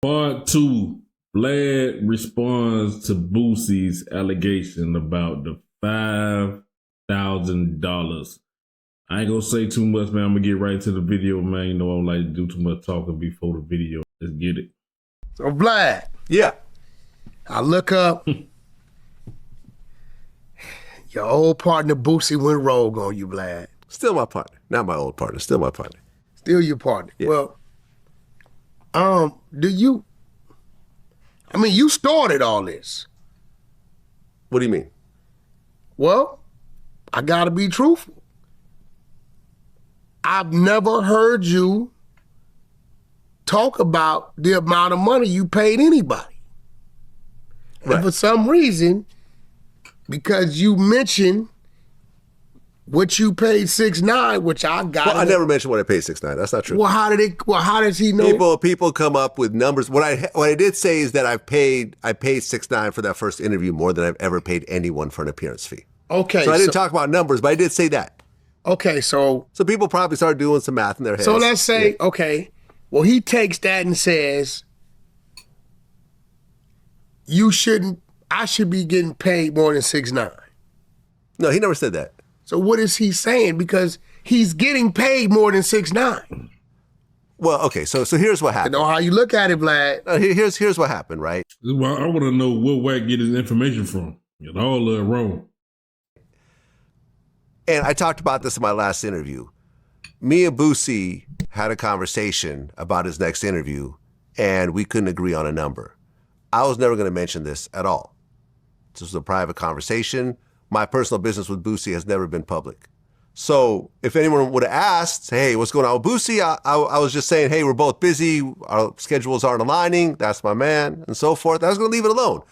Part 2. Vlad responds to Boosie's allegation about the $5,000. I ain't gonna say too much, man. I'm gonna get right to the video, man. You know I don't like to do too much talking before the video. Let's get it. So Vlad. Yeah. I look up. Your old partner Boosie went rogue on you, Vlad. Still my partner. Not my old partner. Still my partner. Still your partner. Yeah. Well, you started all this. What do you mean? Well, I gotta be truthful. I've never heard you talk about the amount of money you paid anybody. Right. And for some reason, because you mentioned what you paid 6ix9ine, which I got. Well, I never mentioned what I paid 6ix9ine. That's not true. Well, how does he know? People come up with numbers. What I did say is that I paid 6ix9ine for that first interview more than I've ever paid anyone for an appearance fee. Okay. So I didn't talk about numbers, but I did say that. Okay, so people probably started doing some math in their heads. So let's say, okay, well, he takes that and says, I should be getting paid more than 6ix9ine. No, he never said that. So what is he saying? Because he's getting paid more than 6ix9ine. Well, okay, so here's what happened. You know how you look at it, Vlad. Here's what happened, right? Well, I want to know where Wack get his information from. It's all wrong. And I talked about this in my last interview. Me and Boosie had a conversation about his next interview, and we couldn't agree on a number. I was never going to mention this at all. This was a private conversation. My personal business with Boosie has never been public. So if anyone would have asked, hey, what's going on with Boosie? I was just saying, hey, we're both busy. Our schedules aren't aligning. That's my man, and so forth. I was going to leave it alone.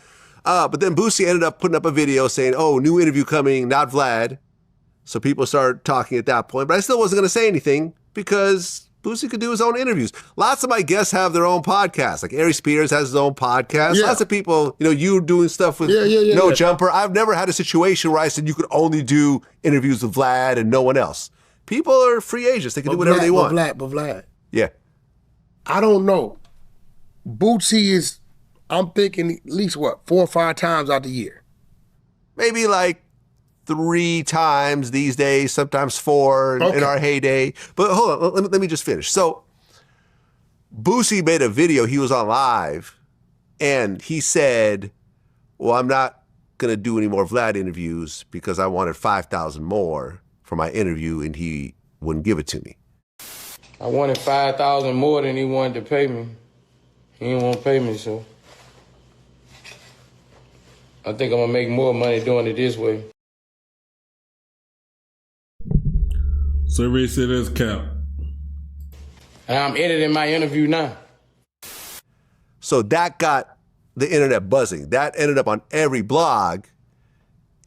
But then Boosie ended up putting up a video saying, oh, new interview coming, not Vlad. So people started talking at that point. But I still wasn't going to say anything because Boosie could do his own interviews. Lots of my guests have their own podcasts. Like Ari Spears has his own podcast. Yeah. Lots of people, you doing stuff with No Jumper. I've never had a situation where I said you could only do interviews with Vlad and no one else. People are free agents. They can do whatever they want. But Vlad. Yeah. I don't know. Boosie is, I'm thinking at least 4 or 5 times out the year. Maybe like 3 times these days, sometimes 4 in our heyday. But hold on, let me just finish. So Boosie made a video, he was on live, and he said, well, I'm not going to do any more Vlad interviews because I wanted 5,000 more for my interview, and he wouldn't give it to me. I wanted 5,000 more than he wanted to pay me. He didn't want to pay me, so I think I'm going to make more money doing it this way. Survey said that's cap. And I'm editing my interview now. So that got the internet buzzing. That ended up on every blog.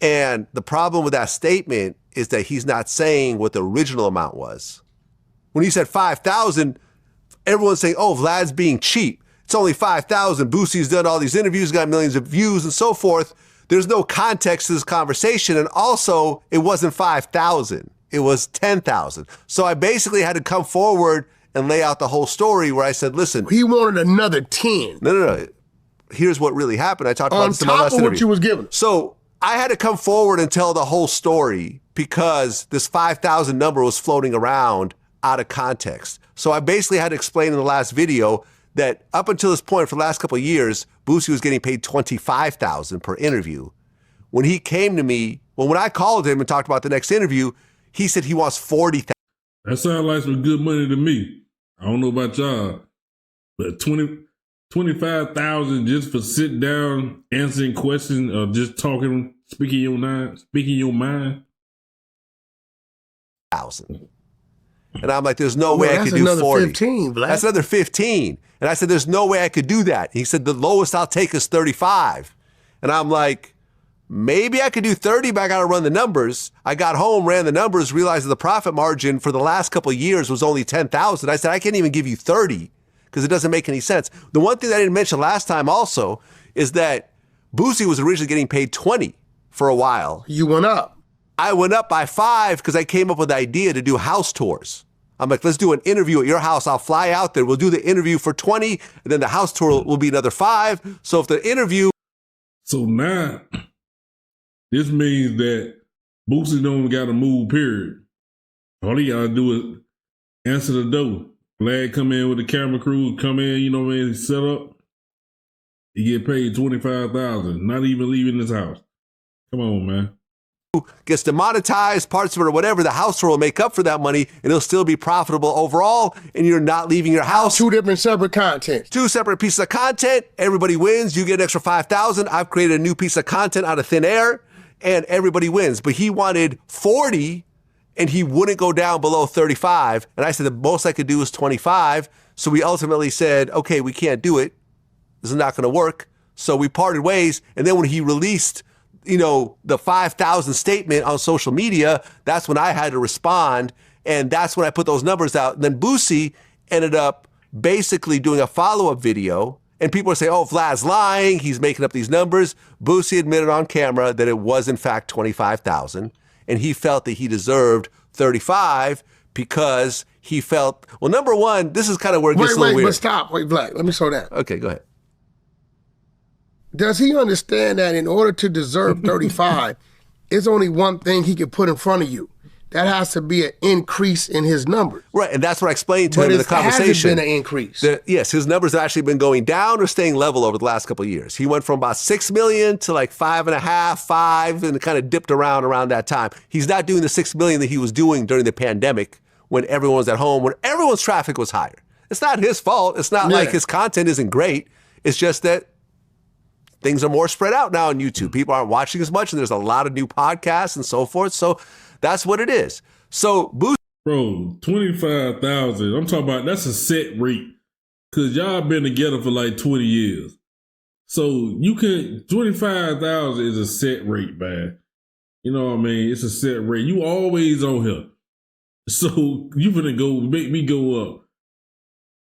And the problem with that statement is that he's not saying what the original amount was. When he said 5,000, everyone's saying, oh, Vlad's being cheap. It's only 5,000. Boosie's done all these interviews, got millions of views and so forth. There's no context to this conversation. And also, it wasn't 5,000. It was 10,000. So I basically had to come forward and lay out the whole story where I said, listen. He wanted another 10. No. Here's what really happened. I talked about this in my last interview. On top of what you was giving. So I had to come forward and tell the whole story because this 5,000 number was floating around out of context. So I basically had to explain in the last video that up until this point for the last couple of years, Boosie was getting paid $25,000 per interview. When he came to me, when I called him and talked about the next interview, he said he wants $40,000. That sounds like some good money to me. I don't know about y'all, but 25,000 just for sit down, answering questions, or just talking, speaking your mind. 1,000. And I'm like, there's no way I could do 40. 15, Vlad. That's another 15. And I said, there's no way I could do that. He said, the lowest I'll take is 35. And I'm like, maybe I could do 30, but I got to run the numbers. I got home, ran the numbers, realized that the profit margin for the last couple of years was only 10,000. I said, I can't even give you 30 because it doesn't make any sense. The one thing that I didn't mention last time also is that Boosie was originally getting paid 20 for a while. You went up. I went up by 5 because I came up with the idea to do house tours. I'm like, let's do an interview at your house. I'll fly out there. We'll do the interview for 20, and then the house tour will be another 5. So if the interview... So now, this means that Boosie don't got to move, period. All he got to do is answer the door. Vlad come in with the camera crew, come in, you know what I mean, set up. He get paid $25,000, not even leaving his house. Come on, man. Gets demonetized, parts of it or whatever, the house tour will make up for that money and it'll still be profitable overall, and you're not leaving your house. 2 different separate content. 2 separate pieces of content. Everybody wins. You get an extra $5,000. I've created a new piece of content out of thin air, and everybody wins. But he wanted 40, and he wouldn't go down below 35. And I said the most I could do is 25. So we ultimately said, okay, we can't do it. This is not going to work. So we parted ways. And then when he released, you know, the 5,000 statement on social media, that's when I had to respond. And that's when I put those numbers out. And then Boosie ended up basically doing a follow-up video. And people are saying, oh, Vlad's lying. He's making up these numbers. Boosie admitted on camera that it was, in fact, 25,000. And he felt that he deserved 35 because he felt, well, number one, this is kind of where it gets a little weird. But stop. Wait, Vlad, let me slow down. Okay, go ahead. Does he understand that in order to deserve 35, it's only one thing he can put in front of you? That has to be an increase in his numbers. Right, and that's what I explained to him in the conversation. But it hasn't been an increase. Yes, his numbers have actually been going down or staying level over the last couple of years. He went from about 6 million to like 5.5, 5, and it kind of dipped around that time. He's not doing the 6 million that he was doing during the pandemic when everyone was at home, when everyone's traffic was higher. It's not his fault. It's not like his content isn't great. It's just that things are more spread out now on YouTube. People aren't watching as much, and there's a lot of new podcasts and so forth. So that's what it is. So, bro, 25,000. I'm talking about, that's a set rate. Cause y'all been together for like 20 years. So you can, 25,000 is a set rate, man. You know what I mean? It's a set rate. You always on here. So you finna go make me go up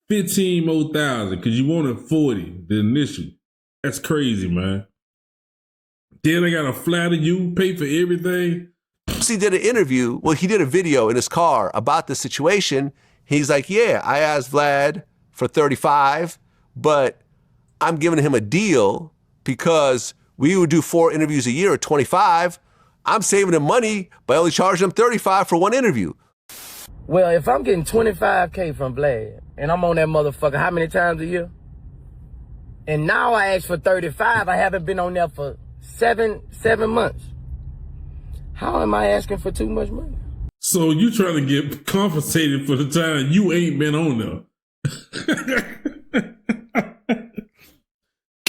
15 more thousand because you wanted 40 the initial. That's crazy, man. Then I gotta flatter you, pay for everything. He did an interview. Well, he did a video in his car about the situation. He's like, yeah, I asked Vlad for 35, but I'm giving him a deal because we would do 4 interviews a year at 25. I'm saving him money by only charging him 35 for 1 interview. Well, if I'm getting 25K from Vlad and I'm on that motherfucker how many times a year? And now I asked for 35. I haven't been on there for seven months. How am I asking for too much money? So you trying to get compensated for the time you ain't been on there.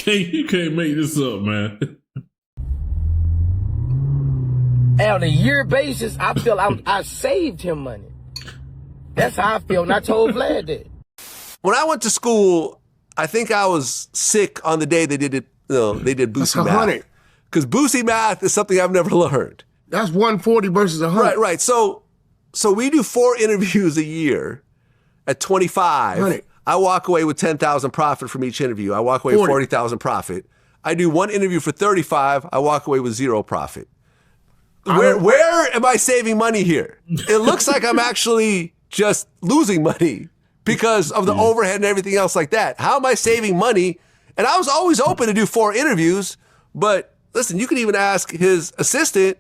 You can't make this up, man. On a year basis, I feel I saved him money. That's how I feel, and I told Vlad that. When I went to school, I think I was sick on the day they did it. They did Boosie math. Because Boosie math is something I've never learned. That's 140 versus 100. Right. So we do 4 interviews a year at 25. 100. I walk away with 10,000 profit from each interview. I walk away with 40,000 profit. I do 1 interview for 35. I walk away with 0 profit. Where am I saving money here? It looks like I'm actually just losing money because of the overhead and everything else like that. How am I saving money? And I was always open to do 4 interviews, but listen, you can even ask his assistant.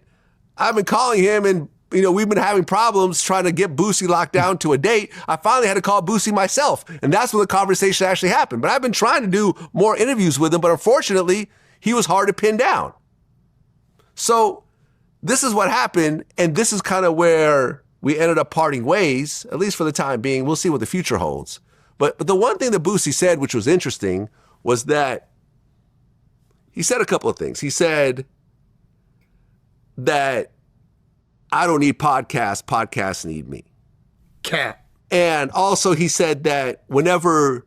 I've been calling him and, we've been having problems trying to get Boosie locked down to a date. I finally had to call Boosie myself, and that's when the conversation actually happened. But I've been trying to do more interviews with him, but unfortunately, he was hard to pin down. So this is what happened, and this is kind of where we ended up parting ways, at least for the time being. We'll see what the future holds. But the one thing that Boosie said, which was interesting, was that he said a couple of things. He said that I don't need podcasts, podcasts need me. Cat. And also he said that whenever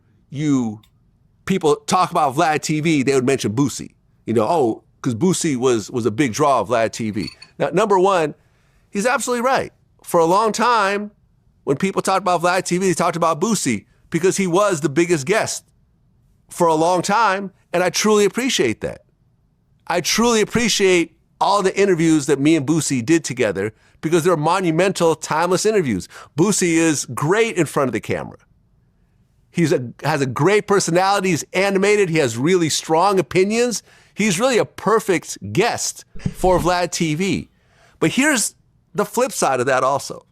people talk about VladTV, they would mention Boosie. Because Boosie was a big draw of VladTV. Now, number one, he's absolutely right. For a long time, when people talked about VladTV, they talked about Boosie because he was the biggest guest for a long time, and I truly appreciate that. I truly appreciate all the interviews that me and Boosie did together because they're monumental, timeless interviews. Boosie is great in front of the camera. Has a great personality. He's animated. He has really strong opinions. He's really a perfect guest for Vlad TV. But here's the flip side of that also.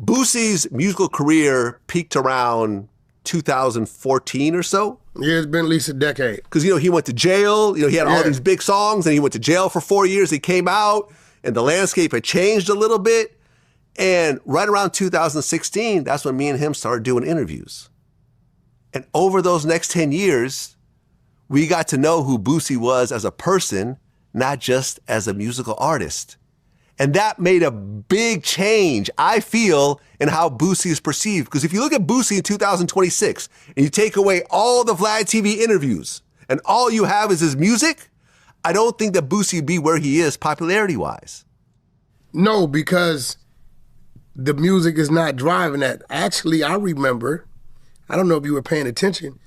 Boosie's musical career peaked around 2014 or so. Yeah, it's been at least a decade. Because, he went to jail. He had all these big songs, and he went to jail for 4 years. He came out, and the landscape had changed a little bit. And right around 2016, that's when me and him started doing interviews. And over those next 10 years, we got to know who Boosie was as a person, not just as a musical artist. And that made a big change, I feel, in how Boosie is perceived. Because if you look at Boosie in 2026 and you take away all the Vlad TV interviews and all you have is his music, I don't think that Boosie would be where he is popularity-wise. No, because the music is not driving that. Actually, I remember, I don't know if you were paying attention,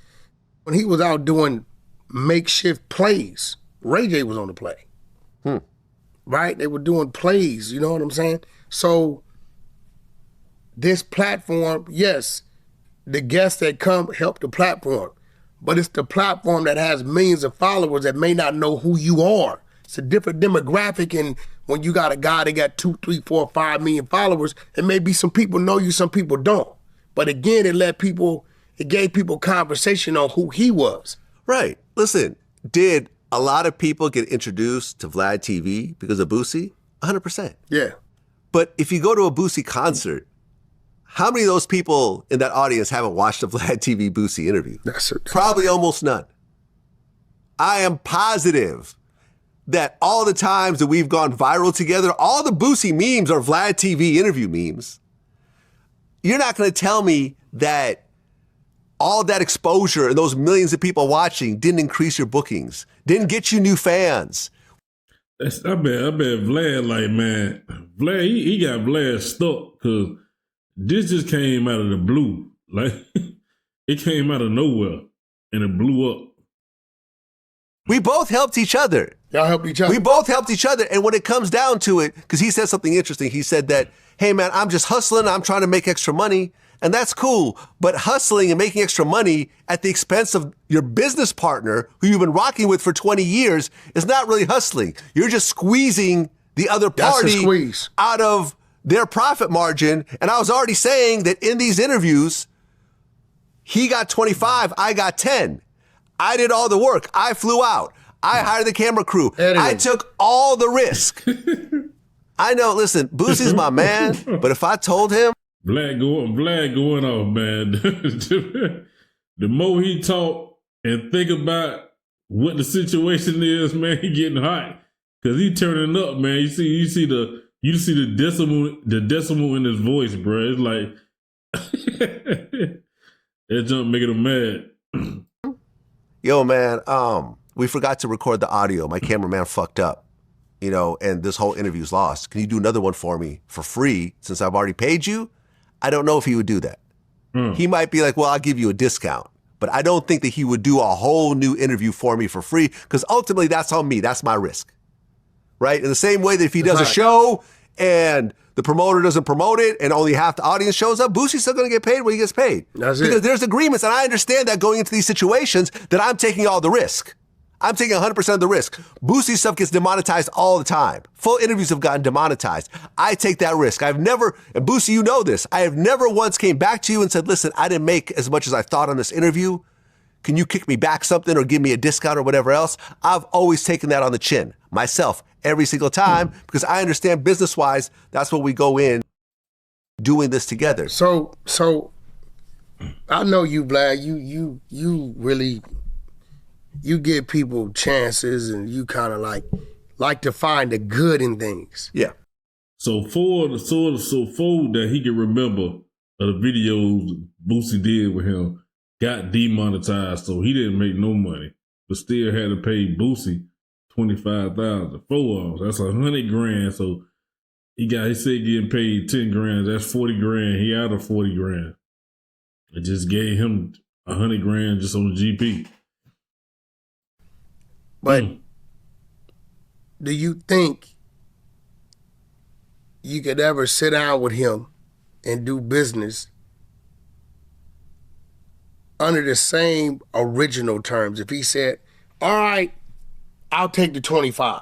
when he was out doing makeshift plays, Ray J was on the play. Right? They were doing plays, you know what I'm saying? So this platform, yes, the guests that come help the platform, but it's the platform that has millions of followers that may not know who you are. It's a different demographic, and when you got a guy that got 2, 3, 4, 5 million followers, it may be some people know you, some people don't. But again, it gave people conversation on who he was. Right. Listen, did a lot of people get introduced to Vlad TV because of Boosie? 100%. Yeah. But if you go to a Boosie concert, how many of those people in that audience haven't watched a Vlad TV Boosie interview? Probably almost none. I am positive that all the times that we've gone viral together, all the Boosie memes are Vlad TV interview memes. You're not going to tell me that all that exposure and those millions of people watching didn't increase your bookings, didn't get you new fans. I bet Vlad, like, man, Vlad, he got Vlad stuck because this just came out of the blue. Like, it came out of nowhere and it blew up. We both helped each other. Y'all helped each other. We both helped each other. And when it comes down to it, because he said something interesting, he said that, hey man, I'm just hustling, I'm trying to make extra money. And that's cool, but hustling and making extra money at the expense of your business partner who you've been rocking with for 20 years is not really hustling. You're just squeezing the other party out of their profit margin. And I was already saying that in these interviews, he got 25, I got 10. I did all the work. I flew out. I hired the camera crew. I took all the risk. I know, listen, Boosie's my man, but if I told him, Vlad going off, man. The more he talk and think about what the situation is, man, he getting hot. Cause he turning up, man. You see the decimal in his voice, bro. It's like that jump making him mad. Yo, man, we forgot to record the audio. My cameraman fucked up, and this whole interview's lost. Can you do another one for me for free since I've already paid you? I don't know if he would do that. He might be like, well, I'll give you a discount. But I don't think that he would do a whole new interview for me for free because ultimately that's on me. That's my risk. Right? In the same way that if he does a show and the promoter doesn't promote it and only half the audience shows up, Boosie's still going to get paid when he gets paid. That's because it. There's agreements, and I understand that going into these situations that I'm taking all the risk. I'm taking 100% of the risk. Boosie stuff gets demonetized all the time. Full interviews have gotten demonetized. I take that risk. And Boosie, you know this, I have never once came back to you and said, listen, I didn't make as much as I thought on this interview. Can you kick me back something or give me a discount or whatever else? I've always taken that on the chin, myself, every single time, because I understand business-wise, that's what we go in doing this together. So I know you, Vlad, you really, you give people chances and you kind of like to find the good in things. Yeah. So for that he can remember of the videos Boosie did with him got demonetized, so he didn't make no money, but still had to pay Boosie $25,000. 4 hours, that's $100,000. So he said getting paid $10,000. That's $40,000. He out of $40,000. It just gave him $100,000 just on the GP. But do you think you could ever sit down with him and do business under the same original terms? If he said, all right, I'll take the 25.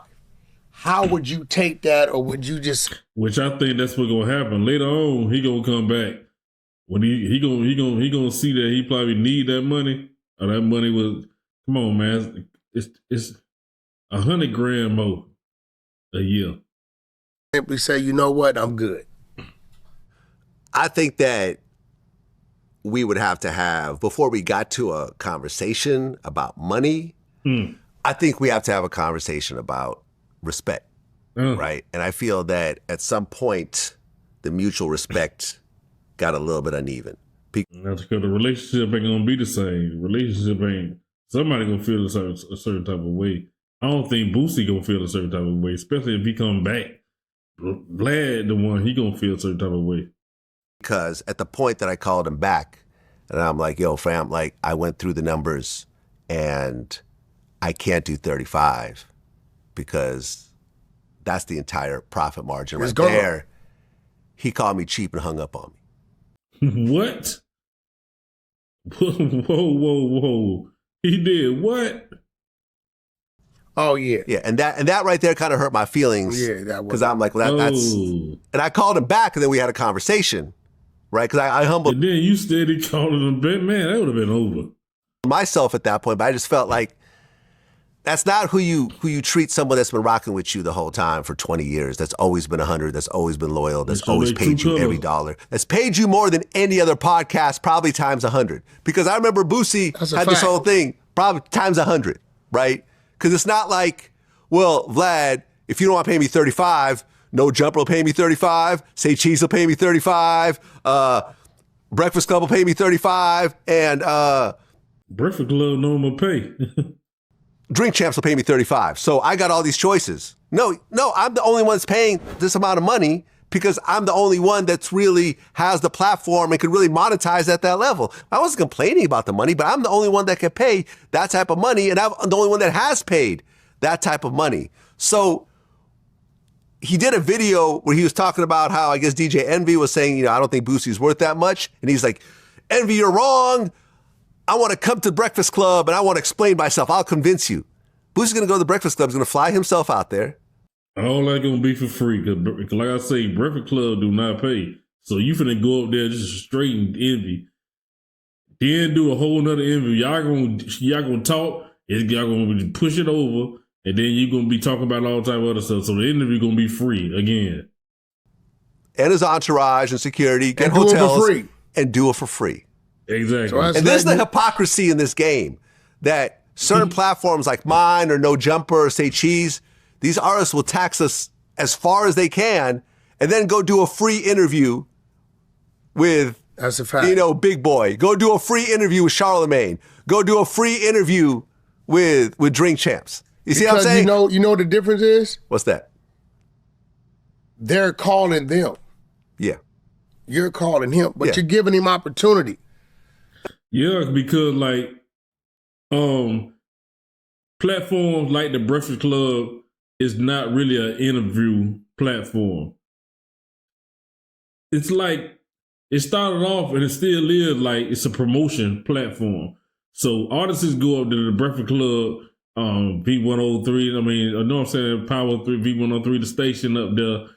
How would you take that, or would you just... Which I think that's what's gonna happen. Later on, he gonna come back. When he gonna see that he probably need that money. Or that money was, come on, man. It's $100,000 more a year. Simply say, you know what, I'm good. I think that we would have to have, before we got to a conversation about money, I think we have to have a conversation about respect, right? And I feel that at some point, the mutual respect got a little bit uneven. That's because the relationship ain't gonna be the same. Relationship ain't, somebody gonna feel a certain type of way. I don't think Boosie gonna feel a certain type of way, especially if he come back. Vlad, the one, he gonna feel a certain type of way. Because at the point that I called him back, and I'm like, yo, fam, like, I went through the numbers and I can't do 35 because that's the entire profit margin right there. He called me cheap and hung up on me. What? Whoa. He did what? Oh, yeah. Yeah, and that right there kind of hurt my feelings. Yeah, that was. Because I'm like, well, that's... And I called him back, and then we had a conversation, right? Because I humbled... And then you steady calling him back. Man, that would have been over. Myself at that point, but I just felt like that's not who you treat someone that's been rocking with you the whole time for 20 years. That's always been 100. That's always been loyal. That's always paid you every dollar. That's paid you more than any other podcast, probably times 100. Because I remember Boosie had this whole thing, probably times 100, right? Because it's not like, well, Vlad, if you don't want to pay me 35, No Jumper will pay me 35. Say Cheese will pay me 35. Breakfast Club will pay me 35. And Breakfast Club normal pay. Drink Champs will pay me 35. So I got all these choices. No, I'm the only one that's paying this amount of money because I'm the only one that's really has the platform and could really monetize at that level. I wasn't complaining about the money, but I'm the only one that can pay that type of money, and I'm the only one that has paid that type of money. So he did a video where he was talking about how, I guess DJ Envy was saying, I don't think Boosie's worth that much. And he's like, Envy, you're wrong. I want to come to the Breakfast Club and I want to explain myself. I'll convince you. Boosie's going to go to the Breakfast Club. He's going to fly himself out there. All that going to be for free. Because like I say, Breakfast Club do not pay. So you finna go up there just straight and Envy. Then do a whole nother interview. Y'all gonna talk. Y'all gonna push it over. And then you're going to be talking about all type of other stuff. So the interview going to be free again. And his entourage and security. Get hotels. Do it for free. And do it for free. Exactly. So and there's the hypocrisy in this game that certain platforms like mine or No Jumper or Say Cheese, these artists will tax us as far as they can and then go do a free interview with, that's a fact, Big Boy. Go do a free interview with Charlemagne. Go do a free interview with Drink Champs. You see what I'm saying? You know what the difference is? What's that? They're calling them. Yeah. You're calling him, but you're giving him opportunity. Yeah, because platforms like the Breakfast Club is not really an interview platform. It's like, it started off and it still is like it's a promotion platform. So artists go up to the Breakfast Club, V103, I know what I'm saying, Power 3, V103, the station up there,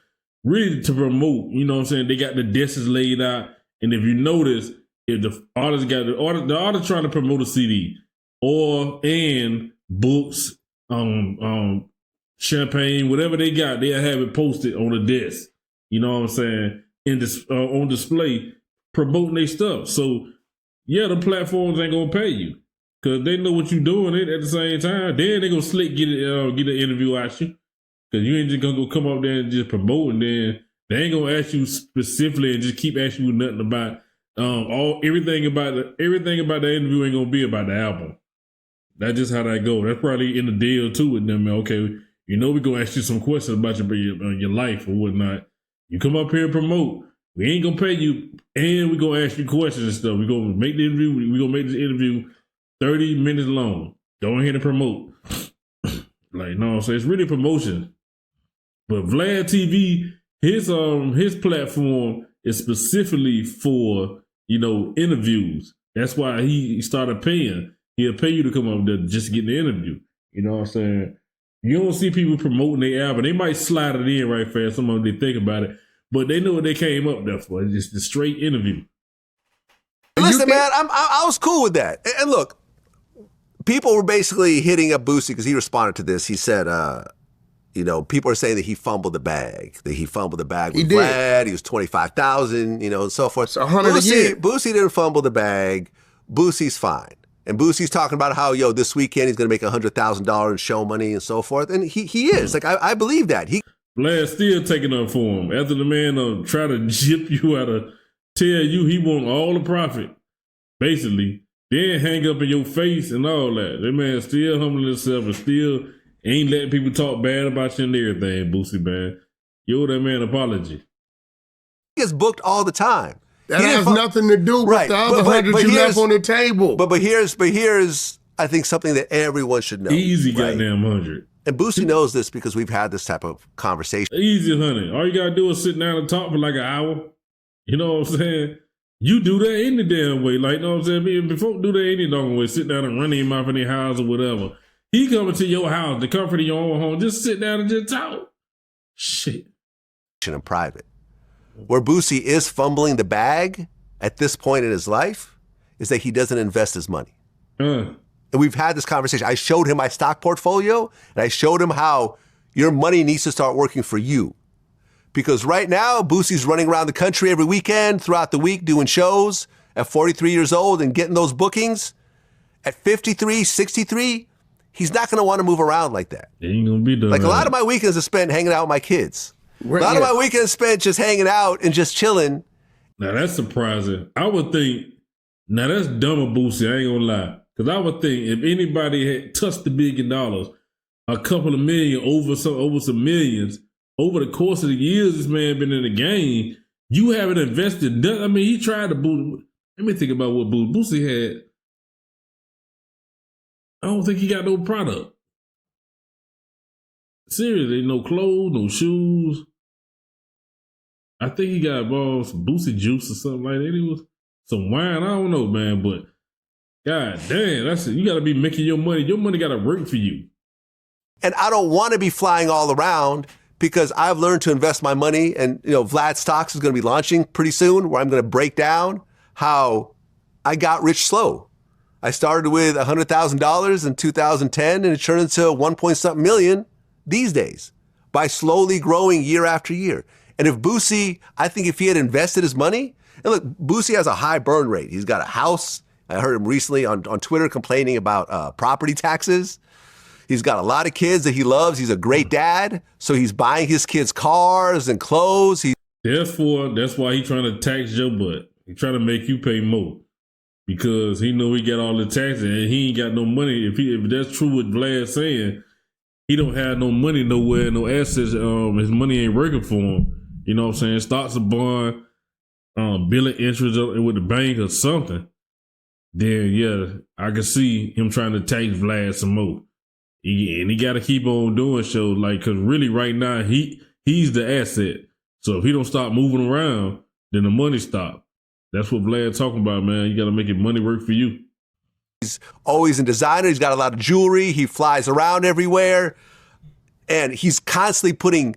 really to promote, you know what I'm saying? They got the desks laid out. And if you notice, if the artist got the artist trying to promote a CD and books, champagne, whatever they got, they'll have it posted on the desk. You know what I'm saying? In this on display, promoting their stuff. So yeah, the platforms ain't gonna pay you because they know what you're doing it at the same time. Then they gonna slick get an interview at you because you ain't just gonna go come up there and just promote, and then they ain't gonna ask you specifically and just keep asking you nothing about everything about the interview ain't gonna be about the album. That's just how that go. That's probably in the deal too with them. Okay, we're gonna ask you some questions about your life or whatnot. You come up here and promote. We ain't gonna pay you, and we're gonna ask you questions and stuff. We're gonna make the interview. We're gonna make this interview 30 minutes long. Go ahead and promote. Like, no, so it's really promotion. But Vlad TV, his platform is specifically for, interviews. That's why he started paying. He'll pay you to come up there just to get the interview. You know what I'm saying? You don't see people promoting their album. They might slide it in right fast. Some of them, they think about it. But they know what they came up there for. It's just the straight interview. Listen, man, I was cool with that. And look, people were basically hitting up Boosie because he responded to this. He said, people are saying that he fumbled the bag. That he fumbled the bag with Vlad. He was 25,000, and so forth. It's 100 a year. Boosie didn't fumble the bag. Boosie's fine. And Boosie's talking about how, this weekend he's going to make $100,000 in show money and so forth. And he is. Like, I believe that. Vlad still taking up for him. After the man try to jip you out of, tell you he want all the profit, basically, then hang up in your face and all that. That man still humbling himself and still ain't letting people talk bad about you and everything, Boosie, man. You owe that man an apology. He gets booked all the time. That has nothing to do with the other 100 you left on the table. But here's I think something that everyone should know. Easy goddamn 100. And Boosie knows this because we've had this type of conversation. Easy 100. All you gotta do is sit down and talk for like an hour. You know what I'm saying? You do that any damn way. Like, you know what I'm saying? Before do that any damn way. Sit down and run him off in their house or whatever. He coming to your house, the comfort of your own home. Just sit down and just talk. Shit. In private. Where Boosie is fumbling the bag at this point in his life is that he doesn't invest his money. And we've had this conversation. I showed him my stock portfolio, and I showed him how your money needs to start working for you. Because right now, Boosie's running around the country every weekend, throughout the week, doing shows at 43 years old and getting those bookings. At 53, 63, he's not going to want to move around like that. Ain't going to be done. Like, a lot of my weekends are spent hanging out with my kids. A lot of my weekends spent just hanging out and just chilling. Now, that's surprising. I would think, now that's dumb of Boosie, I ain't going to lie. Because I would think if anybody had touched the $1 billion, a couple of million over some millions, over the course of the years this man been in the game, you haven't invested nothing. I mean, he tried to boot. Let me think about what Boosie had. I don't think he got no product. Seriously, no clothes, no shoes. I think he got some Boosie juice or something like that. It was some wine. I don't know, man, but God damn, you got to be making your money. Your money got to work for you. And I don't want to be flying all around because I've learned to invest my money. And, Vlad Stocks is going to be launching pretty soon, where I'm going to break down how I got rich slow. I started with $100,000 in 2010, and it turned into 1 point something million these days by slowly growing year after year. And if Boosie, I think if he had invested his money, and look, Boosie has a high burn rate. He's got a house. I heard him recently on Twitter complaining about property taxes. He's got a lot of kids that he loves. He's a great dad. So he's buying his kids cars and clothes. That's why he's trying to tax your butt. He's trying to make you pay more. Because he know he got all the taxes and he ain't got no money. If that's true what Vlad's saying, he don't have no money nowhere, no assets. His money ain't working for him. You know what I'm saying? Starts a bond, billing interest with the bank or something. Then, yeah, I can see him trying to tax Vlad some more. And he got to keep on doing shows, because really right now, he's the asset. So if he don't start moving around, then the money stop. That's what Vlad's talking about, man. You got to make it money work for you. He's always in designer. He's got a lot of jewelry. He flies around everywhere. And he's constantly putting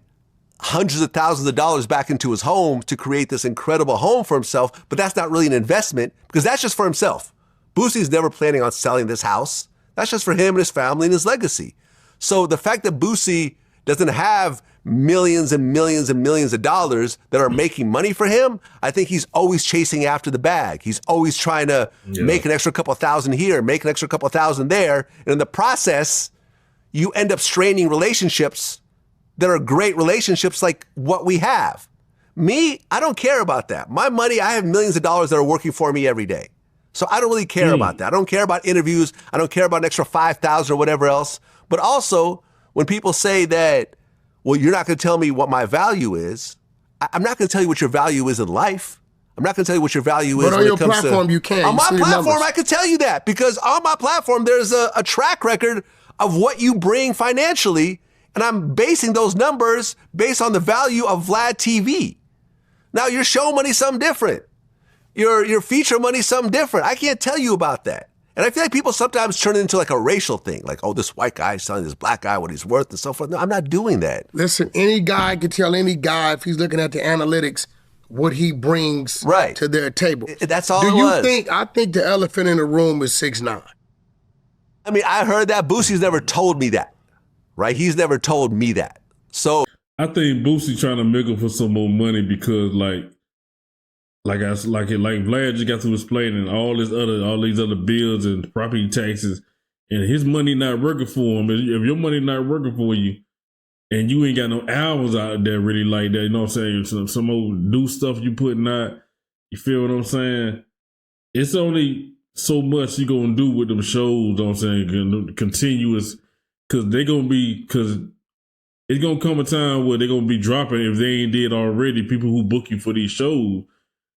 hundreds of thousands of dollars back into his home to create this incredible home for himself. But that's not really an investment because that's just for himself. Boosie's never planning on selling this house. That's just for him and his family and his legacy. So the fact that Boosie doesn't have millions and millions and millions of dollars that are making money for him, I think he's always chasing after the bag. He's always trying to make an extra couple thousand here, make an extra couple thousand there. And in the process, you end up straining relationships that are great relationships like what we have. Me, I don't care about that. My money, I have millions of dollars that are working for me every day. So I don't really care about that. I don't care about interviews. I don't care about an extra 5,000 or whatever else. But also, when people say that, well, you're not going to tell me what my value is, I'm not going to tell you what your value is in life. I'm not going to tell you what your value is when it comes to... But on your platform, you can. On my platform, I can tell you that because on my platform, there's a track record of what you bring financially, and I'm basing those numbers based on the value of VladTV. Now, your show money's something different. Your feature money's something different. I can't tell you about that. And I feel like people sometimes turn it into like a racial thing, like, oh, this white guy's telling this black guy what he's worth and so forth. No, I'm not doing that. Listen, any guy can tell any guy, if he's looking at the analytics, what he brings to their table. That's all it was. I think the elephant in the room is 6ix9ine. I mean, I heard that. Boosie's never told me that, right? He's never told me that. So I think Boosie trying to make up for some more money because like Vlad just got to explaining all these other bills and property taxes, and his money not working for him. If your money not working for you, and you ain't got no hours out there really like that, you know what I'm saying? Some old new stuff you putting out, you feel what I'm saying? It's only so much you gonna do with them shows, you know what I'm saying? Continuous, because it's gonna come a time where they're gonna be dropping, if they ain't did already, people who book you for these shows,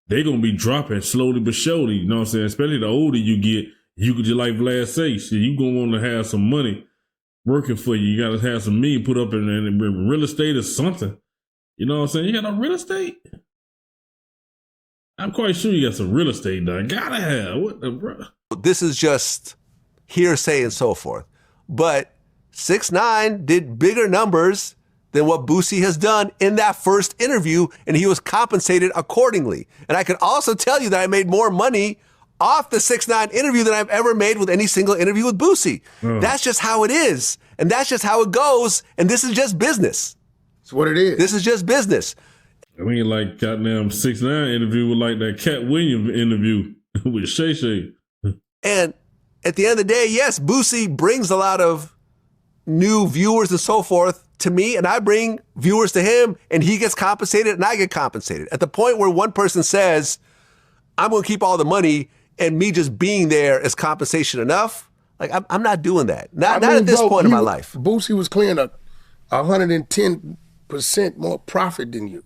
they're going to be dropping slowly but surely, you know what I'm saying? Especially the older you get, you could just like Vlad say, shit, you going to want to have some money working for you. You got to have some money put up in real estate or something. You know what I'm saying? You got no real estate? I'm quite sure you got some real estate done. Gotta have. What the bro? This is just hearsay and so forth. But 6ix9ine did bigger numbers than what Boosie has done in that first interview, and he was compensated accordingly. And I can also tell you that I made more money off the 6ix9ine interview than I've ever made with any single interview with Boosie. That's just how it is, and that's just how it goes, and this is just business. It's what it is. This is just business. I mean, like goddamn 6ix9ine interview with like that Cat Williams interview with Shay Shay. And at the end of the day, yes, Boosie brings a lot of new viewers and so forth to me, and I bring viewers to him, and he gets compensated and I get compensated. At the point where one person says, I'm going to keep all the money, and me just being there is compensation enough, like I'm not doing that. Not at this point in my life. Boosie was clearing 110% more profit than you,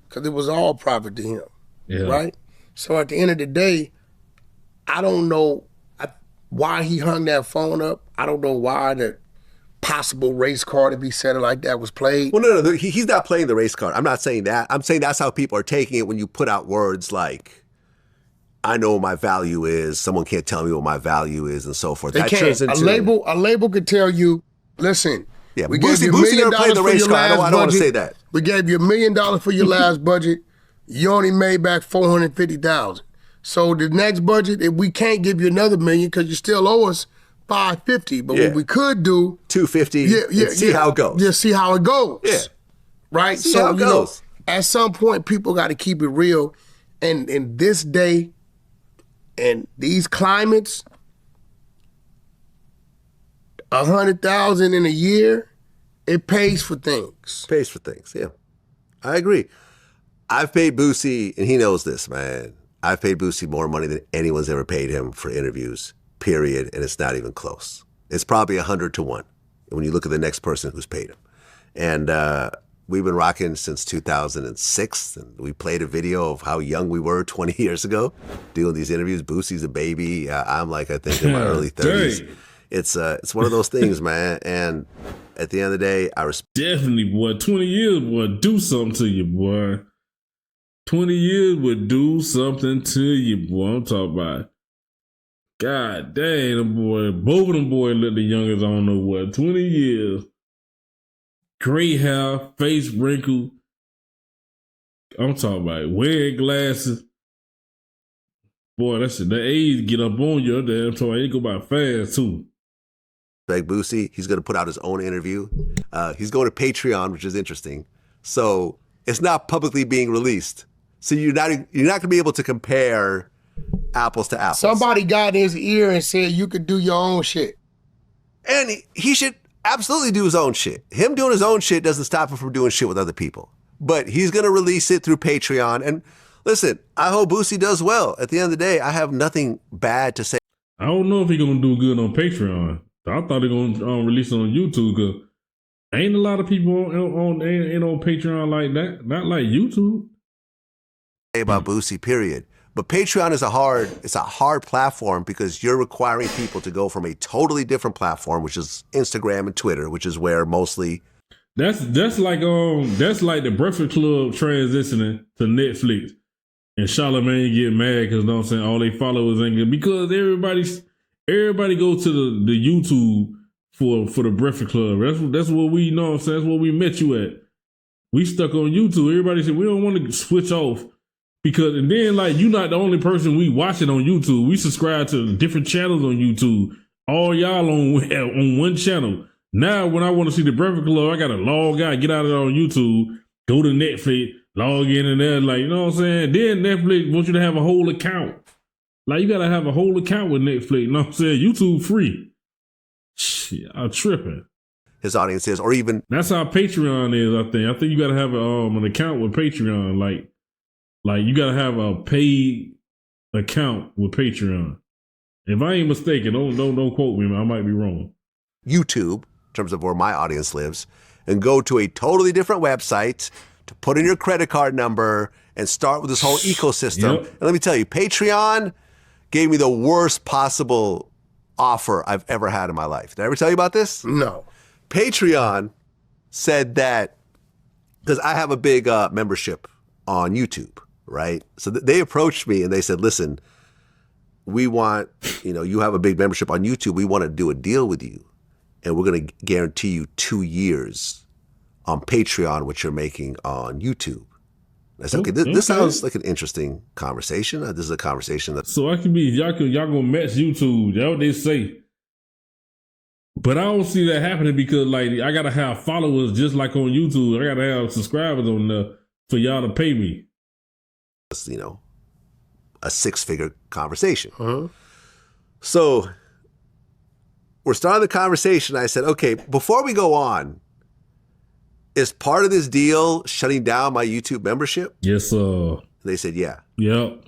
because it was all profit to him, right? So at the end of the day, I don't know why he hung that phone up. I don't know why the possible race card, if he said it like that, was played. Well, no, he's not playing the race card. I'm not saying that. I'm saying that's how people are taking it when you put out words like, I know what my value is, someone can't tell me what my value is, and so forth. They can't. A label could tell you, listen, we gave you $1 million for your last budget. I don't want to say that. We gave you $1 million for your last budget. You only made back $450,000. So the next budget, if we can't give you another $1 million because you still owe us $550, but what we could do $250. See how it goes. Yeah, see how it goes. Yeah, right. See how it goes. At some point, people got to keep it real, and in this day, and these climates, 100,000 in a year, it pays for things. Pays for things. Yeah, I agree. I've paid Boosie, and he knows this, man. I've paid Boosie more money than anyone's ever paid him for interviews. Period, and it's not even close. It's probably 100 to 1 when you look at the next person who's paid him. And we've been rocking since 2006, and we played a video of how young we were 20 years ago doing these interviews. Boosie's a baby. I'm like, I think in my early 30s. It's one of those things, man. And at the end of the day, I respect. Definitely, boy. 20 years, boy, do something to you, boy. 20 years would do something to you, boy. I'm talking about. God dang, them boy, both of them boys look the youngest, I don't know what, 20 years. Gray hair, face wrinkled. I'm talking about wearing glasses. Boy, that age get up on you. I'm talking about it go by fast too. Like Boosie, he's going to put out his own interview. He's going to Patreon, which is interesting. So it's not publicly being released. So you're not going to be able to compare apples to apples. Somebody got in his ear and said you could do your own shit. And he should absolutely do his own shit. Him doing his own shit doesn't stop him from doing shit with other people. But he's going to release it through Patreon. And listen, I hope Boosie does well. At the end of the day, I have nothing bad to say. I don't know if he's going to do good on Patreon. I thought they're going to release it on YouTube because ain't a lot of people ain't on Patreon like that. Not like YouTube. About Boosie, period. But Patreon is it's a hard platform because you're requiring people to go from a totally different platform, which is Instagram and Twitter, which is where mostly. That's like the Breakfast Club transitioning to Netflix, and Charlamagne get mad because, you know what I'm saying, all they followers ain't good because everybody goes to the YouTube for the Breakfast Club. That's what we, you know what I'm saying, that's what we met you at. We stuck on YouTube. Everybody said we don't want to switch off because, and then like you're not the only person we watching on YouTube. We subscribe to different channels on YouTube. All y'all on one channel. Now when I want to see the Breakfast Club, I gotta log out, get out of it on YouTube, go to Netflix, log in there, like, you know what I'm saying? Then Netflix wants you to have a whole account. Like you gotta have a whole account with Netflix. You know what I'm saying? YouTube free. Shit, I'm tripping. His audience is, or even that's how Patreon is. I think you gotta have an account with Patreon. Like you gotta have a paid account with Patreon. If I ain't mistaken, don't quote me, man. I might be wrong. YouTube, in terms of where my audience lives, and go to a totally different website to put in your credit card number and start with this whole ecosystem. Yep. And let me tell you, Patreon gave me the worst possible offer I've ever had in my life. Did I ever tell you about this? No. Patreon said that, because I have a big membership on YouTube, right? So they approached me and they said, listen, we want, you have a big membership on YouTube. We want to do a deal with you. And we're going to guarantee you 2 years on Patreon, what you're making on YouTube. I said, okay, this sounds like an interesting conversation. This is a conversation that. So I can be, y'all gonna match YouTube. That's what they say. But I don't see that happening because, like, I gotta have followers just like on YouTube. I gotta have subscribers on there for y'all to pay me. A 6-figure conversation. Uh-huh. So we're starting the conversation. I said, okay, before we go on, is part of this deal shutting down my YouTube membership? Yes, sir. They said, yeah. Yep.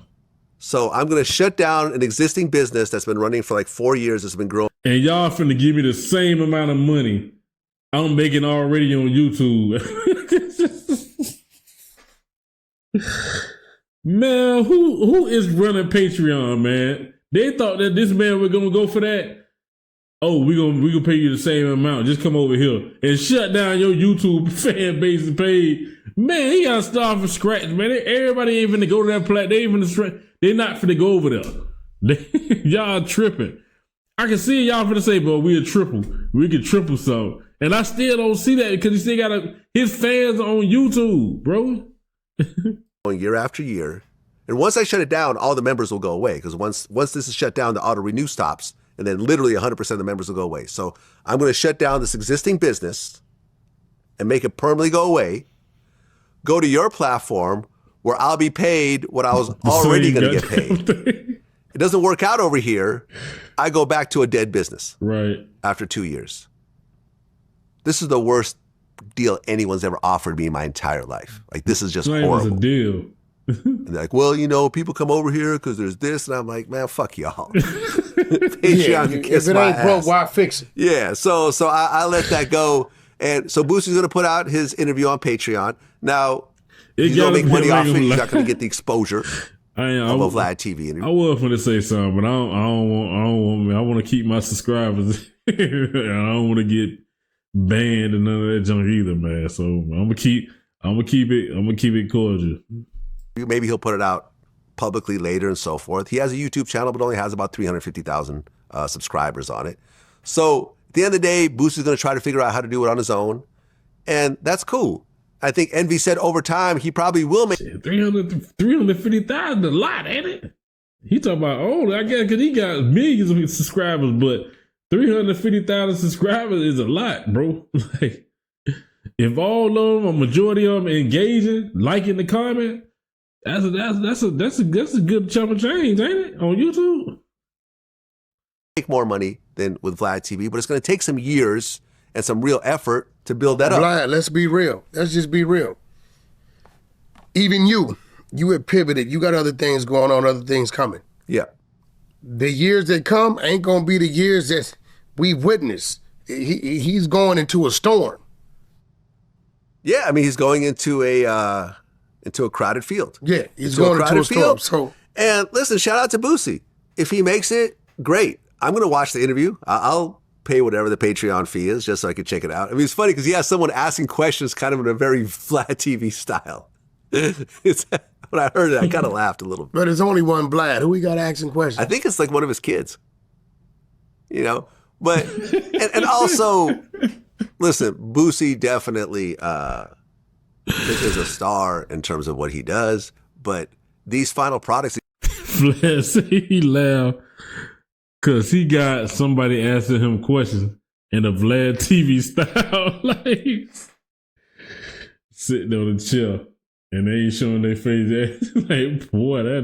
So I'm going to shut down an existing business that's been running for like 4 years. It's been growing. And y'all finna give me the same amount of money I'm making already on YouTube. Man, who is running Patreon, man? They thought that this man was gonna go for that. Oh, we gonna pay you the same amount. Just come over here and shut down your YouTube fan base and pay. Man, he gotta start from scratch, man. Everybody ain't finna go to that platform. They're not finna go over there. Y'all tripping. I can see y'all finna say, but we can triple so. And I still don't see that because he still got his fans on YouTube, bro. Year after year. And once I shut it down, all the members will go away because once this is shut down, the auto renew stops. And then literally 100% of the members will go away. So I'm going to shut down this existing business and make it permanently go away. Go to your platform where I'll be paid what I was already going to get paid. It doesn't work out over here. I go back to a dead business. Right. After 2 years. This is the worst deal anyone's ever offered me in my entire life. Like, this is just horrible. It's a deal. And they're like, well, people come over here because there's this. And I'm like, man, fuck y'all. Patreon can kiss if it my ain't broke, ass. why fix it? Yeah, so I let that go. And so Boosie's going to put out his interview on Patreon. Now, he's going to make money off it. He's not going to get the exposure of a VladTV interview. I was going to say something, but I want to keep my subscribers. I don't want to get banned and none of that junk either, man. So I'm gonna keep it cordial. Maybe he'll put it out publicly later and so forth. He has a YouTube channel, but only has about 350,000 subscribers on it. So at the end of the day, Boosie's going to try to figure out how to do it on his own. And that's cool. I think Envy said over time, he probably will make 350,000 a lot, ain't it? He talking about, I guess because he got millions of subscribers, but 350,000 subscribers is a lot, bro. Like, if all of them, a majority of them engaging, liking the comment, that's a good chunk of change, ain't it? On YouTube. Make more money than with VladTV, but it's going to take some years and some real effort to build that up. Vlad, let's be real. Let's just be real. Even you have pivoted. You got other things going on, other things coming. Yeah. The years that come ain't going to be the years that we've witnessed. He's going into a storm. Yeah, I mean, he's going into a crowded field. Yeah, he's going into a storm. So And listen, shout out to Boosie. If he makes it, great. I'm going to watch the interview. I'll pay whatever the Patreon fee is just so I can check it out. I mean, it's funny because he has someone asking questions kind of in a very VladTV style. When I heard it, I kind of laughed a little bit. But there's only one Vlad. Who we got asking questions? I think it's like one of his kids. You know? But, and also, listen, Boosie definitely is a star in terms of what he does. But these final products. Vlad said he laughed because he got somebody asking him questions in a Vlad TV style. Like, sitting on a chair. And they ain't showing their face. Like, boy, that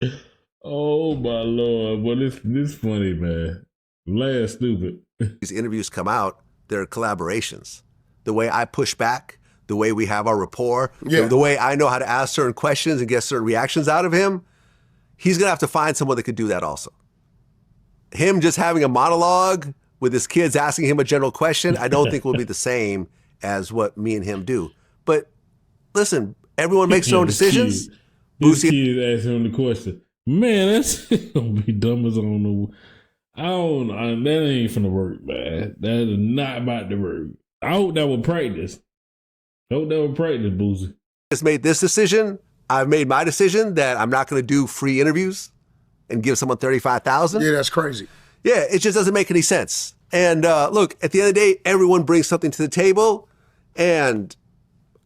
nigga. Oh, my Lord. Boy, this funny, man. Vlad stupid. These interviews come out, they're collaborations. The way I push back, the way we have our rapport, the way I know how to ask certain questions and get certain reactions out of him, he's going to have to find someone that could do that also. Him just having a monologue with his kids asking him a general question, I don't think will be the same as what me and him do. But listen, everyone makes their own decisions. This kid asking him the question. Man, that's gonna be dumb as I don't know. That ain't finna work, man. That is not about to work. I hope that was practice. Boosie. Just made this decision. I've made my decision that I'm not gonna do free interviews and give someone $35,000. Yeah, that's crazy. Yeah, it just doesn't make any sense. And look, at the end of the day, everyone brings something to the table, and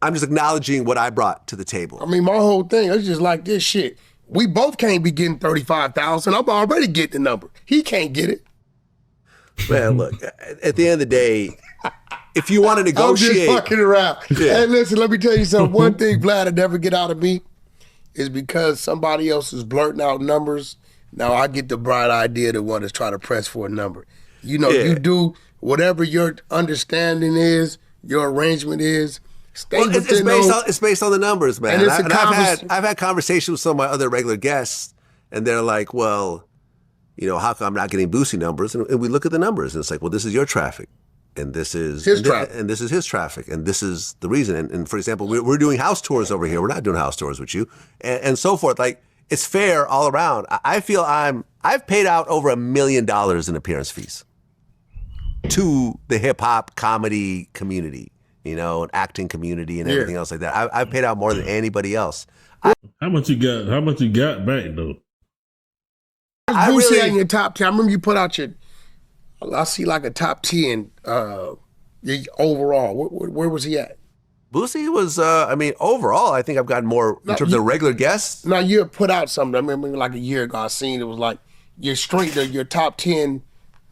I'm just acknowledging what I brought to the table. I mean, my whole thing is just like this shit. We both can't be getting $35,000. I'm already getting the number. He can't get it. Man, look, at the end of the day, if you want to negotiate. I'm just fucking around. Yeah. Hey, listen, let me tell you something. One thing Vlad would never get out of me is because somebody else is blurting out numbers. Now I get the bright idea the one that's trying to press for a number. You know, you do whatever your understanding is, your arrangement is. It's based on the numbers, man. And I've had conversations with some of my other regular guests, and they're like, well, you know, how come I'm not getting Boosie numbers? And we look at the numbers, and it's like, well, this is your traffic, and this is his traffic, and this is his traffic, and this is the reason. And for example, we're doing house tours over here. We're not doing house tours with you, and so forth. Like, it's fair all around. I feel I've paid out over $1 million in appearance fees to the hip hop comedy community, you know, and acting community and everything else like that. I've paid out more than anybody else. How much you got? How much you got back though? In your top 10. I remember you put out I see like a top 10 overall. Where was he at? Boosie was, overall, I think I've gotten more in terms of regular guests. Now, you had put out something. I remember like a year ago, I seen it was like your top 10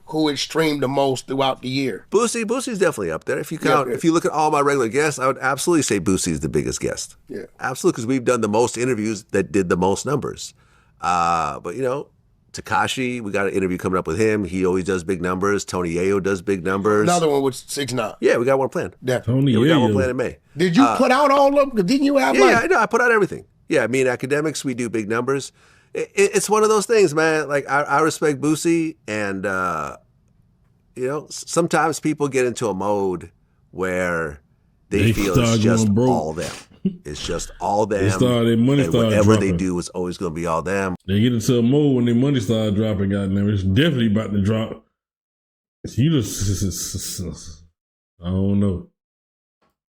who had streamed the most throughout the year. Boosie's definitely up there. If you count, if you look at all my regular guests, I would absolutely say Boosie's the biggest guest. Yeah. Absolutely, because we've done the most interviews that did the most numbers. But, you know, Tekashi, we got an interview coming up with him. He always does big numbers. Tony Yayo does big numbers. Another one with 6ix9ine. Yeah, we got one planned. Definitely. We got one planned in May. Did you put out all of them? Didn't you have I put out everything. Yeah, me and Academics, we do big numbers. It's one of those things, man. Like, I respect Boosie, and, you know, sometimes people get into a mode where they feel it's just all them. It's just all them. Whatever they do is always going to be all them. They get into a mode when their money starts dropping. Goddamn, it's definitely about to drop. You just, I don't know.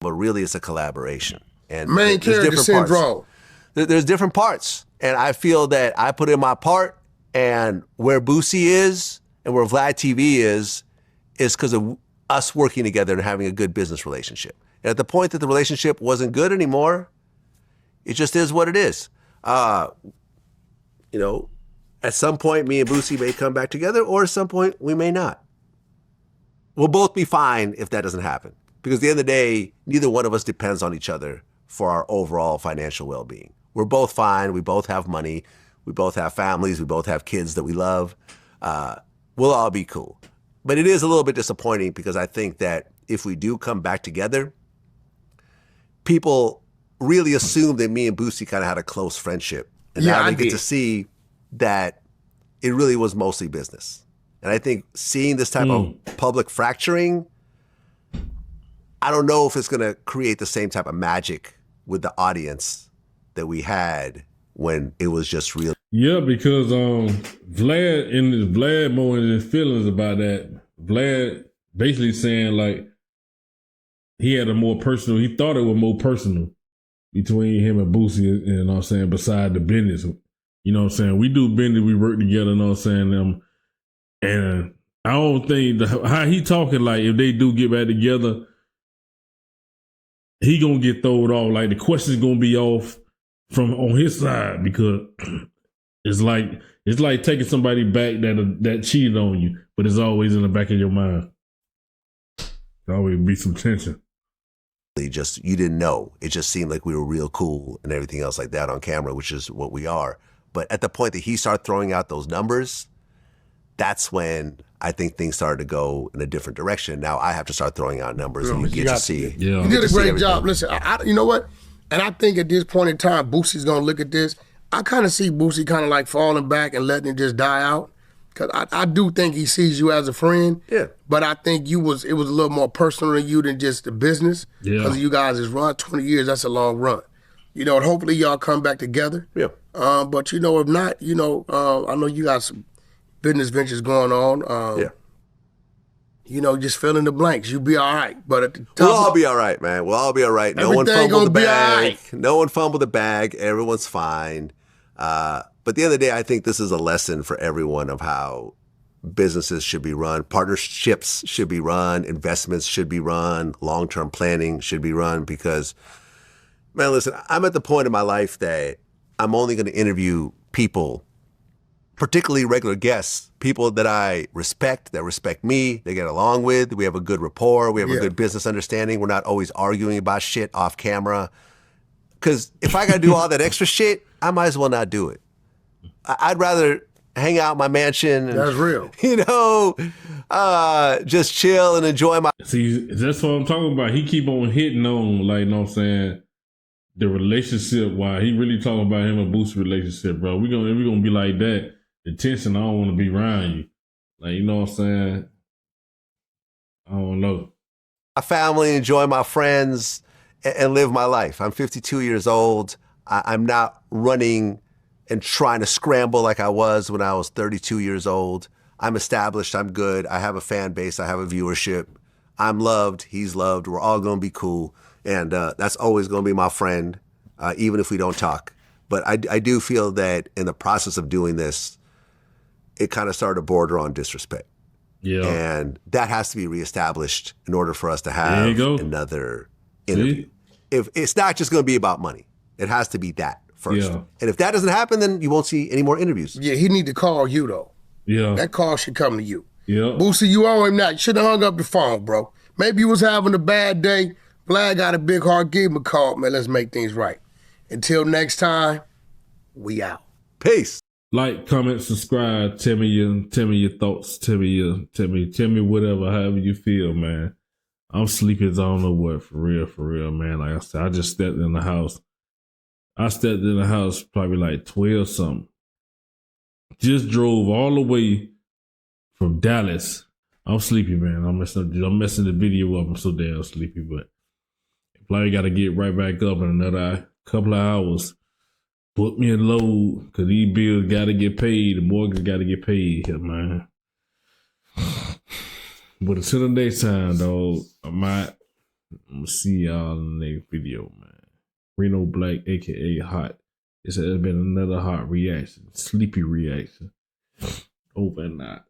But really, it's a collaboration. And main character syndrome. There's different parts, and I feel that I put in my part, and where Boosie is and where VladTV is because of us working together and having a good business relationship. And at the point that the relationship wasn't good anymore, it just is what it is. You know, at some point, me and Boosie may come back together, or at some point, we may not. We'll both be fine if that doesn't happen. Because at the end of the day, neither one of us depends on each other for our overall financial well-being. We're both fine. We both have money. We both have families. We both have kids that we love. We'll all be cool. But it is a little bit disappointing because I think that if we do come back together, people really assume that me and Boosie kind of had a close friendship. And now they get to see that it really was mostly business. And I think seeing this type of public fracturing, I don't know if it's going to create the same type of magic with the audience that we had when it was just real. Yeah, because Vlad more in his feelings about that. Vlad basically saying like he had a more personal. He thought it was more personal between him and Boosie. You know what I'm saying? Beside the business, you know what I'm saying? We do business. We work together. You know what I'm saying? And I don't think how he talking like if they do get back together, he gonna get thrown off. Like the question's gonna be off from on his side because it's like taking somebody back that cheated on you, but it's always in the back of your mind. There always be some tension. Just you didn't know. It just seemed like we were real cool and everything else like that on camera, which is what we are. But at the point that he started throwing out those numbers, that's when I think things started to go in a different direction. Now I have to start throwing out numbers, and you get to see. Yeah. You did a great job. Listen, you know what? And I think at this point in time, Boosie's gonna look at this. I kind of see Boosie kind of like falling back and letting it just die out. Because I do think he sees you as a friend. Yeah. But I think it was a little more personal to you than just the business. Yeah. Because you guys is run 20 years, that's a long run. You know, and hopefully y'all come back together. Yeah. But, you know, if not, you know, I know you got some business ventures going on. Yeah. You know, just fill in the blanks. You'll be all right. But at the top, We'll all be all right, man. We'll all be all right. No one fumbled the bag. No one fumbled the bag. Everyone's fine. But at the end of the day, I think this is a lesson for everyone of how businesses should be run, partnerships should be run, investments should be run, long-term planning should be run. Because, man, listen, I'm at the point in my life that I'm only going to interview people, particularly regular guests, people that I respect, that respect me, they get along with, we have a good rapport, we have a good business understanding, we're not always arguing about shit off camera. Because if I got to do all that extra shit, I might as well not do it. I'd rather hang out in my mansion and, that's real. You know, just chill and enjoy my... See, that's what I'm talking about. He keep on hitting on, like, you know what I'm saying, the relationship. Why he really talking about him and Boosie relationship, bro. We're gonna be like that. The tension, I don't want to be around you. Like, you know what I'm saying? I don't know. My family, enjoy my friends, and live my life. I'm 52 years old. I'm not running and trying to scramble like I was when I was 32 years old. I'm established. I'm good. I have a fan base. I have a viewership. I'm loved. He's loved. We're all going to be cool. And that's always going to be my friend, even if we don't talk. But I do feel that in the process of doing this, it kind of started to border on disrespect. Yeah. And that has to be reestablished in order for us to have another interview. If it's not just going to be about money, it has to be that first. Yeah. And if that doesn't happen, then you won't see any more interviews. Yeah, he need to call you, though. Yeah. That call should come to you. Yeah. Boosie, you owe him that. You should have hung up the phone, bro. Maybe you was having a bad day. Vlad got a big heart. Give him a call, man. Let's make things right. Until next time, we out. Peace. Like, comment, subscribe. Tell me your thoughts. Tell me whatever, however you feel, man. I'm sleepy as I don't know what, for real, man. Like I said, I just stepped in the house. I stepped in the house probably like 12 something. Just drove all the way from Dallas. I'm sleepy, man. I'm messing the video up. I'm so damn sleepy, but probably got to get right back up in another couple of hours. Put me in load, because these bills got to get paid. The mortgage got to get paid here, man. But until the next time, dog, I'm going to see y'all in the next video, man. Reno Black, a.k.a. Hot. It's been another hot reaction. Sleepy reaction. Over and out.